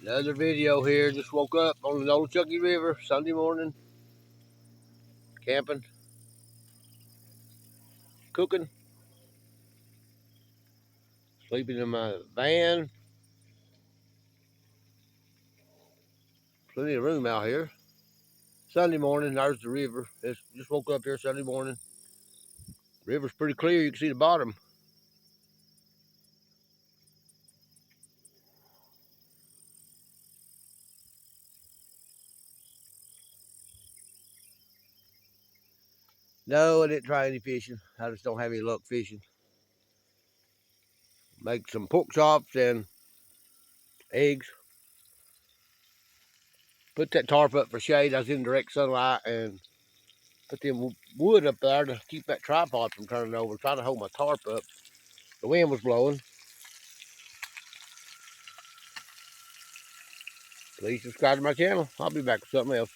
Another video here. Just woke up on the Nolichucky River Sunday morning. Camping. Cooking. Sleeping in my van. Plenty of room out here. Sunday morning, there's the river. Just woke up here Sunday morning. River's pretty clear. You can see the bottom. No, I didn't try any fishing. I just don't have any luck fishing. Make some pork chops and eggs. Put that tarp up for shade. I was in direct sunlight and put them wood up there to keep that tripod from turning over. Trying to hold my tarp up. The wind was blowing. Please subscribe to my channel. I'll be back with something else.